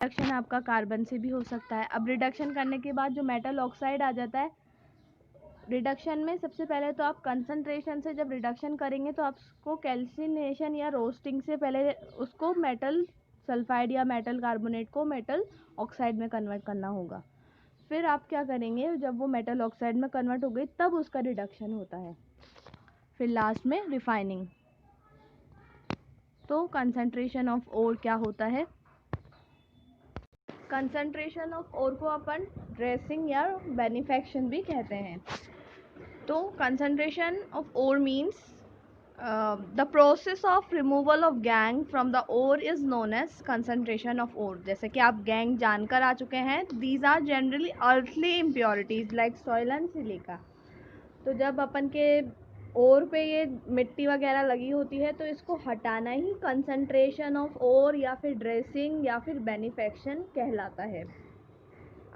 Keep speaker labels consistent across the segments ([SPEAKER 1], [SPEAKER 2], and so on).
[SPEAKER 1] Reduction आपका carbon से भी हो सकता है। अब रिडक्शन करने के बाद जो मेटल ऑक्साइड आ जाता है, रिडक्शन में सबसे पहले तो आप कंसंट्रेशन से जब रिडक्शन करेंगे तो आपको कैल्सिनेशन या रोस्टिंग से पहले उसको मेटल सल्फाइड या मेटल कार्बोनेट को मेटल ऑक्साइड में कन्वर्ट करना होगा। फिर आप क्या करेंगे, जब वो मेटल ऑक्साइड में कन्वर्ट हो गई तब उसका रिडक्शन होता है। फिर लास्ट में रिफाइनिंग। तो कंसंट्रेशन ऑफ ओर क्या होता है? कंसंट्रेशन ऑफ ओर को अपन ड्रेसिंग या बेनिफेक्शन भी कहते हैं। तो concentration of ore means the process of removal of gangue from the ore is known as concentration of ore. जैसे कि आप गैंग जानकर आ चुके हैं, these are generally earthly impurities like soil and silica. तो जब अपन के ओर पे ये मिट्टी वगैरह लगी होती है तो इसको हटाना ही कंसंट्रेशन ऑफ ओर या फिर ड्रेसिंग या फिर बेनिफेक्शन कहलाता है।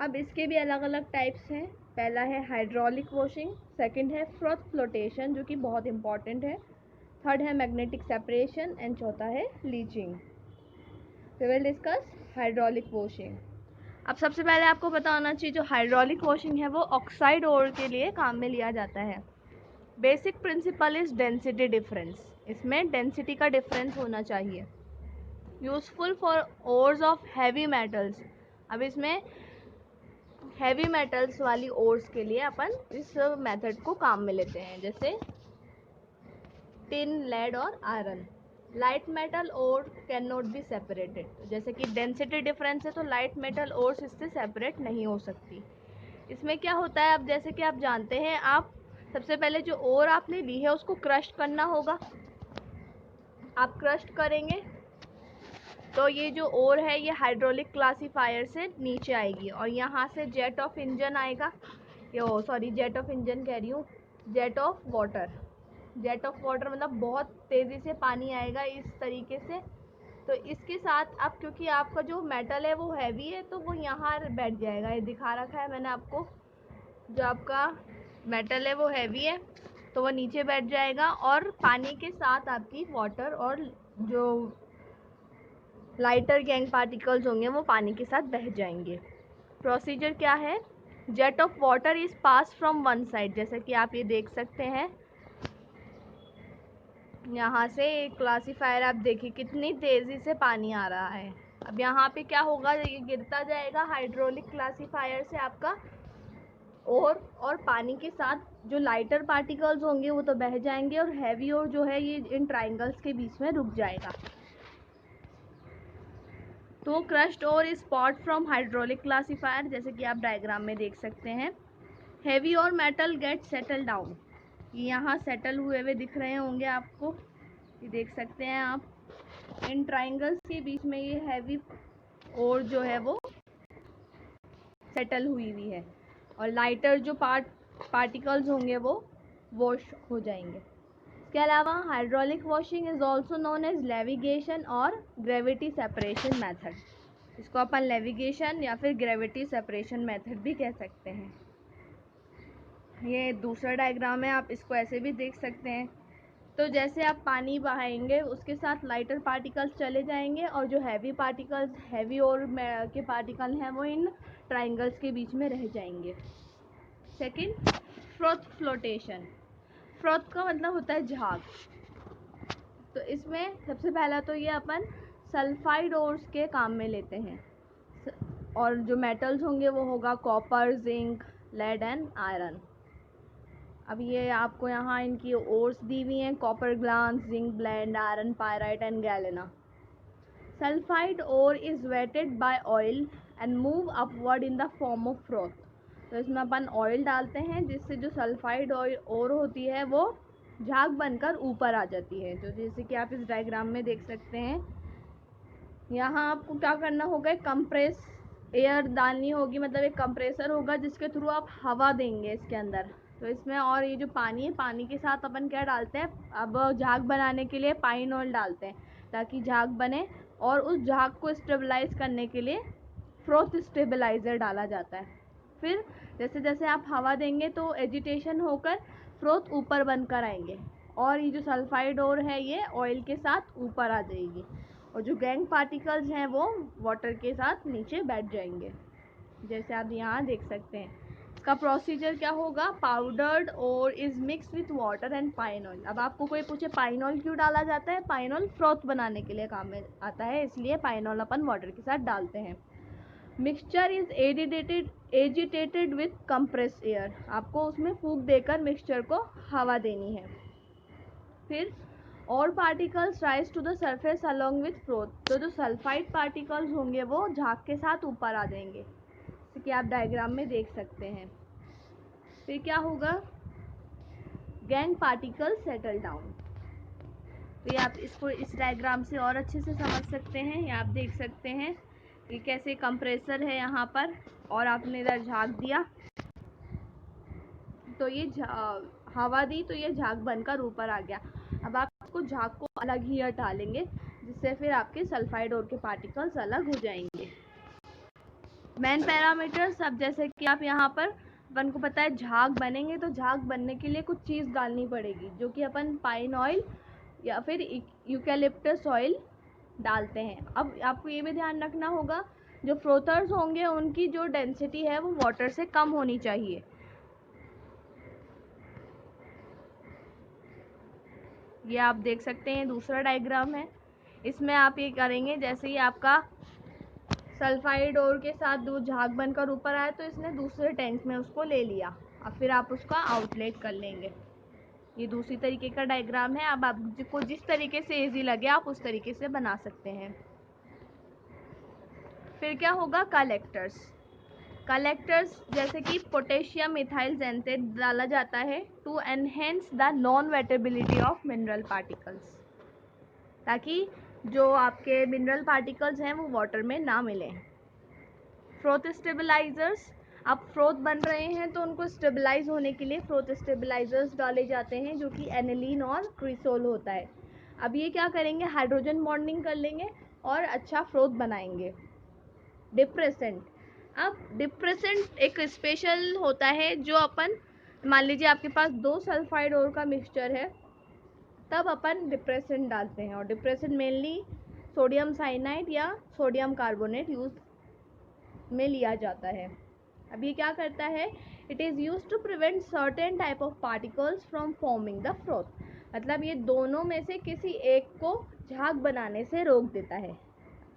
[SPEAKER 1] अब इसके भी अलग अलग टाइप्स हैं। पहला है हाइड्रोलिक वॉशिंग, सेकंड है फ्रोथ फ्लोटेशन जो कि बहुत इंपॉर्टेंट है, थर्ड है मैग्नेटिक सेपरेशन एंड चौथा है leaching. We will discuss hydraulic washing. अब सबसे पहले आपको पता होना चाहिए जो हाइड्रोलिक वॉशिंग है वो ऑक्साइड ओर के लिए काम में लिया जाता है। Basic principle is density difference. इसमें डेंसिटी का डिफरेंस होना चाहिए। Useful for ores of heavy metals. अब इसमें हैवी मेटल्स वाली ओर्स के लिए अपन इस मेथड को काम में लेते हैं, जैसे टिन, लेड और iron. Light metal ore can not be separated. जैसे कि डेंसिटी डिफरेंस है तो लाइट मेटल ओर्स इससे सेपरेट नहीं हो सकती। इसमें क्या होता है, अब जैसे कि आप जानते हैं, आप सबसे पहले जो ओर आपने ली है उसको क्रश करना होगा। आप क्रश करेंगे तो ये जो ओर है ये हाइड्रोलिक क्लासीफायर से नीचे आएगी और यहाँ से जेट ऑफ इंजन आएगा, जेट ऑफ इंजन कह रही हूँ, jet of water. Jet of water मतलब बहुत तेज़ी से पानी आएगा इस तरीके से। तो इसके साथ अब क्योंकि आपका जो मेटल है वो हैवी है तो वो यहाँ बैठ जाएगा। ये दिखा रखा है मैंने आपको, जो आपका मेटल है वो हैवी है तो वो नीचे बैठ जाएगा और पानी के साथ आपकी वाटर और जो लाइटर गैंग पार्टिकल्स होंगे वो पानी के साथ बह जाएंगे। प्रोसीजर क्या है? Jet of water is pass from one side. जैसे कि आप ये देख सकते हैं, यहाँ से क्लासीफायर आप देखिए कितनी तेज़ी से पानी आ रहा है। अब यहाँ पे क्या होगा, ये गिरता जाएगा हाइड्रोलिक क्लासीफायर से आपका और पानी के साथ जो लाइटर पार्टिकल्स होंगे वो तो बह जाएंगे और हैवी और जो है ये इन ट्राइंगल्स के बीच में रुक जाएगा। तो क्रश्ड और स्पॉट फ्रॉम हाइड्रोलिक क्लासीफायर, जैसे कि आप डायग्राम में देख सकते हैं। हैवी और मेटल गेट सेटल डाउन। ये यहाँ सेटल हुए हुए दिख रहे होंगे आपको, ये देख सकते हैं आप। इन ट्राइंगल्स के बीच में ये हैवी और जो है वो सेटल हुई हुई है और लाइटर जो पार्टिकल्स होंगे वो वॉश हो जाएंगे। इसके अलावा hydraulic washing is also known as levigation और ग्रेविटी सेपरेशन मेथड। इसको अपन लेविगेशन या फिर ग्रेविटी सेपरेशन मेथड भी कह सकते हैं। ये दूसरा डायग्राम है, आप इसको ऐसे भी देख सकते हैं। तो जैसे आप पानी बहाएंगे उसके साथ लाइटर पार्टिकल्स चले जाएंगे और जो हैवी पार्टिकल्स, हैवी और के पार्टिकल हैं वो इन ट्राइंगल्स के बीच में रह जाएंगे। Second, froth flotation. फ्रोथ का मतलब होता है झाग। तो इसमें सबसे पहला तो ये अपन सल्फाइड ओर्स के काम में लेते हैं और जो मेटल्स होंगे वो होगा copper, zinc, lead and iron. अब ये आपको यहाँ इनकी ओर्स दी हुई हैं, copper glass, zinc blende, iron pyrite and galena. Sulphide ore is wetted by oil and move upward in the form of froth. तो इसमें अपन ऑयल डालते हैं जिससे जो सल्फाइड ओर होती है वो झाग बनकर ऊपर आ जाती है। तो जैसे कि आप इस डायग्राम में देख सकते हैं, यहाँ आपको क्या करना होगा, कंप्रेस एयर डालनी होगी, मतलब एक कंप्रेसर होगा जिसके थ्रू आप हवा देंगे इसके अंदर। तो इसमें और ये जो पानी है, पानी के साथ अपन क्या डालते हैं, अब झाग बनाने के लिए पाइन ऑयल डालते हैं ताकि झाग बने और उस झाग को स्टेबलाइज करने के लिए फ्रोथ स्टेबलाइज़र डाला जाता है। फिर जैसे जैसे आप हवा देंगे तो एजिटेशन होकर फ्रोथ ऊपर बनकर आएंगे और ये जो सल्फाइड ओर है ये ऑयल के साथ ऊपर आ जाएगी और जो गैंग पार्टिकल्स हैं वो वाटर के साथ नीचे बैठ जाएंगे, जैसे आप यहाँ देख सकते हैं। इसका प्रोसीजर क्या होगा, पाउडर्ड और is mix with water and pine oil. अब आपको कोई पूछे पाइन ऑयल क्यों डाला जाता है, पाइन ऑयल फ्रॉथ बनाने के लिए काम में आता है, इसलिए पाइन ऑयल अपन वाटर के साथ डालते हैं। Mixture is agitated with compress air, आपको उसमें फूंक देकर मिक्सचर को हवा देनी है। फिर और particles rise to the surface along with froth, तो जो सल्फाइड पार्टिकल्स होंगे वो झाग के साथ ऊपर आ जाएंगे, जैसे कि आप डायग्राम में देख सकते हैं। फिर क्या होगा, गैंग पार्टिकल सेटल डाउन। तो ये आप इसको इस डायग्राम से और अच्छे से समझ सकते हैं। ये आप देख सकते हैं कि कैसे कंप्रेसर है यहाँ पर, और आपने इधर झाग दिया तो ये हवा दी तो ये झाग बनकर ऊपर आ गया। अब आप इसको झाग को अलग ही हटा लेंगे, जिससे फिर आपके सल्फाइड और के पार्टिकल्स अलग हो जाएंगे। मेन पैरामीटर्स, अब जैसे कि आप यहाँ पर अपन को पता है झाग बनेंगे, तो झाग बनने के लिए कुछ चीज़ डालनी पड़ेगी, जो कि अपन पाइन ऑयल या फिर यूकैलिप्टस ऑयल डालते हैं। अब आपको ये भी ध्यान रखना होगा, जो फ्रोथर्स होंगे उनकी जो डेंसिटी है वो वाटर से कम होनी चाहिए। ये आप देख सकते हैं दूसरा डायग्राम है, इसमें आप ये करेंगे, जैसे ही आपका सल्फाइड और के साथ दूध झाग बनकर ऊपर आया तो इसने दूसरे टैंक में उसको ले लिया, अब फिर आप उसका आउटलेट कर लेंगे। ये दूसरी तरीके का डायग्राम है। अब आपको जिस तरीके से इजी लगे आप उस तरीके से बना सकते हैं। फिर क्या होगा, कलेक्टर्स। कलेक्टर्स जैसे कि पोटेशियम मिथाइल जेंटेट डाला जाता है to enhance the non wettability of mineral particles, ताकि जो आपके मिनरल पार्टिकल्स हैं वो वाटर में ना मिलें। फ्रोथ स्टेबलाइजर्स, अब फ्रोथ बन रहे हैं तो उनको स्टेबलाइज होने के लिए फ्रोथ स्टेबलाइजर्स डाले जाते हैं, जो कि एनिलीन और क्रिसोल होता है। अब ये क्या करेंगे, हाइड्रोजन बॉन्डिंग कर लेंगे और अच्छा फ्रोथ बनाएंगे। डिप्रेसेंट, अब डिप्रेसेंट एक स्पेशल होता है, जो अपन मान लीजिए आपके पास 2 सल्फाइड और का मिक्सचर है, तब अपन डिप्रेसेंट डालते हैं, और डिप्रेसेंट मेनली सोडियम साइनाइड या सोडियम कार्बोनेट यूज में लिया जाता है। अब ये क्या करता है, it is use to prevent certain type of particles from forming the froth, मतलब ये दोनों में से किसी एक को झाग बनाने से रोक देता है।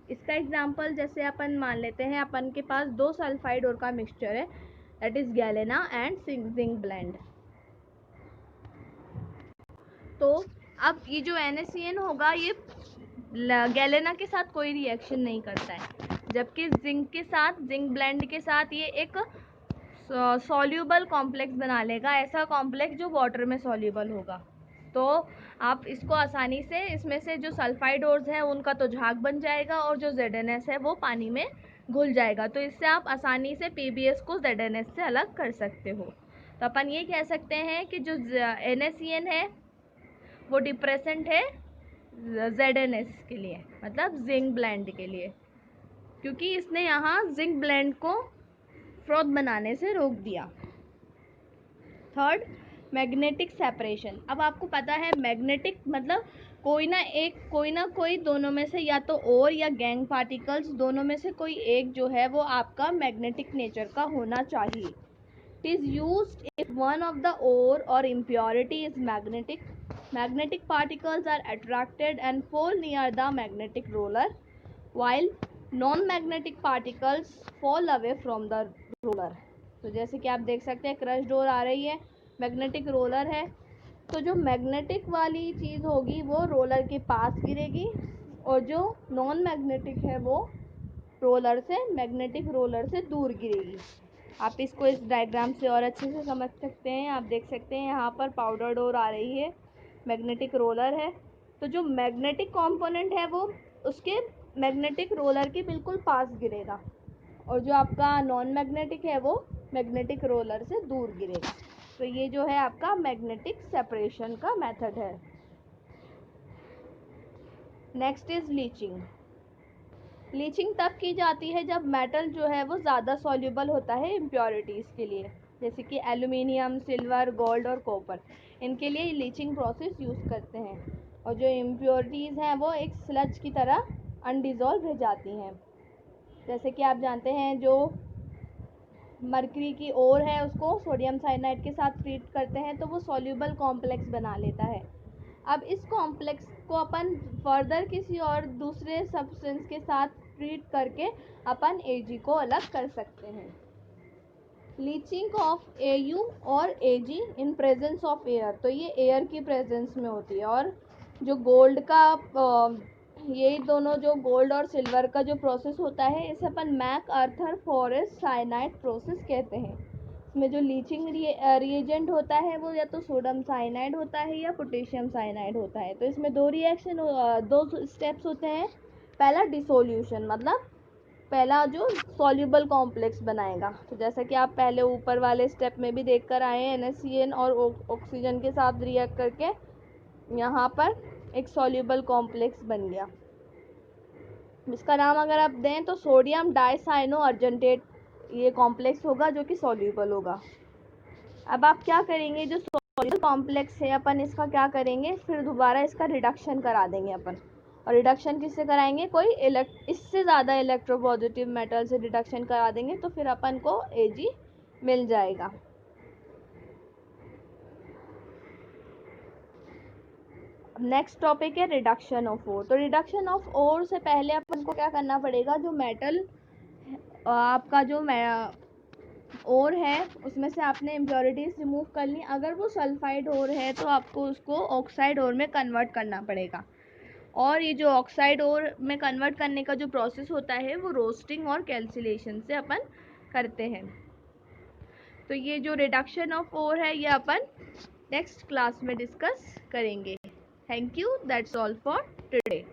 [SPEAKER 1] इसका एग्जाम्पल जैसे अपन मान लेते हैं, अपन के पास 2 सल्फाइड और का मिक्सचर है, that is galena and zinc blende. तो अब ये जो NaCN होगा ये गैलेना के साथ कोई रिएक्शन नहीं करता है, जबकि जिंक के साथ, जिंक ब्लेंड के साथ ये एक सॉल्यूबल कॉम्प्लेक्स बना लेगा, ऐसा कॉम्प्लेक्स जो वाटर में सॉल्यूबल होगा। तो आप इसको आसानी से, इसमें से जो सल्फाइड ओर्स हैं उनका तो झाग बन जाएगा, और जो ZnS है वो पानी में घुल जाएगा। तो इससे आप आसानी से PbS को ZnS से अलग कर सकते हो। तो अपन ये कह सकते हैं कि जो NaCN है वो डिप्रेसेंट है ZnS के लिए, मतलब जिंक ब्लेंड के लिए, क्योंकि इसने यहाँ जिंक ब्लेंड को फ्रोथ बनाने से रोक दिया। Third, magnetic separation. अब आपको पता है मैग्नेटिक मतलब कोई ना कोई दोनों में से, या तो ओर या गैंग पार्टिकल्स, दोनों में से कोई एक जो है वो आपका मैग्नेटिक नेचर का होना चाहिए। It is used if one of the ore or impurity is magnetic, magnetic particles are attracted and fall near the magnetic roller, while non-magnetic particles fall away from the roller। तो जैसे कि आप देख सकते हैं क्रश डोर आ रही है, magnetic roller है, तो जो मैग्नेटिक वाली चीज़ होगी वो रोलर के पास गिरेगी, और जो नॉन मैग्नेटिक है वो रोलर से, मैग्नेटिक रोलर से दूर गिरेगी। आप इसको इस डायग्राम से और अच्छे से समझ सकते हैं। आप देख सकते हैं यहाँ पर पाउडर डोर आ रही है, मैग्नेटिक रोलर है, तो जो मैग्नेटिक कंपोनेंट है वो उसके मैग्नेटिक रोलर के बिल्कुल पास गिरेगा, और जो आपका नॉन मैग्नेटिक है वो मैग्नेटिक रोलर से दूर गिरेगा। तो ये जो है आपका मैग्नेटिक सेपरेशन का मेथड है। Next is leaching. लीचिंग तब की जाती है जब मेटल जो है वो ज़्यादा सॉल्युबल होता है इम्प्योरिटीज़ के लिए, जैसे कि एल्यूमिनियम, सिल्वर, गोल्ड और कॉपर, इनके लिए लीचिंग प्रोसेस यूज़ करते हैं। और जो इम्प्योरिटीज़ हैं वो एक स्लज की तरह अनडिजॉल्व रह जाती हैं। जैसे कि आप जानते हैं जो मरकरी की ओर है उसको सोडियम साइनाइड के साथ ट्रीट करते हैं तो वो सॉल्यूबल कॉम्प्लेक्स बना लेता है। अब इस कॉम्प्लेक्स को अपन फर्दर किसी और दूसरे सब्सटेंस के साथ ट्रीट करके अपन Ag को अलग कर सकते हैं। लीचिंग ऑफ Au और Ag in presence of air, तो ये एयर की प्रेजेंस में होती है। और जो गोल्ड का ये दोनों जो गोल्ड और सिल्वर का जो प्रोसेस होता है इसे अपन MacArthur Forrest cyanide process कहते हैं। इसमें जो लीचिंग रिएजेंट होता है वो या तो सोडियम साइनाइड होता है या पोटेशियम साइनाइड होता है। तो इसमें दो स्टेप्स होते हैं। पहला डिसोल्यूशन, मतलब पहला जो सॉल्युबल कॉम्प्लेक्स बनाएगा। तो जैसा कि आप पहले ऊपर वाले स्टेप में भी देख कर आए हैं, NaCN और ऑक्सीजन के साथ रिएक्ट करके यहाँ पर एक सॉल्युबल कॉम्प्लेक्स बन गया। इसका नाम अगर आप दें तो सोडियम डाइसाइनो अर्जेंटेट ये कॉम्प्लेक्स होगा जो कि सॉल्युबल होगा। अब आप क्या करेंगे, जो सॉल्युबल कॉम्प्लेक्स है अपन इसका क्या करेंगे, फिर दोबारा इसका रिडक्शन करा देंगे अपन। और रिडक्शन किससे कराएंगे, कोई इससे ज़्यादा इलेक्ट्रोपॉजिटिव मेटल से रिडक्शन करा देंगे तो फिर अपन को Ag मिल जाएगा। नेक्स्ट टॉपिक है रिडक्शन ऑफ ओर। तो रिडक्शन ऑफ ओर से पहले अपन को क्या करना पड़ेगा, जो मेटल आपका जो ओर है उसमें से आपने इम्प्योरिटीज रिमूव कर ली। अगर वो सल्फाइड ओर है तो आपको उसको ऑक्साइड ओर में कन्वर्ट करना पड़ेगा। और ये जो ऑक्साइड ओर में कन्वर्ट करने का जो प्रोसेस होता है वो रोस्टिंग और कैल्सिलेशन से अपन करते हैं। तो ये जो रिडक्शन ऑफ ओर है ये अपन नेक्स्ट क्लास में डिस्कस करेंगे। Thank you, that's all for today.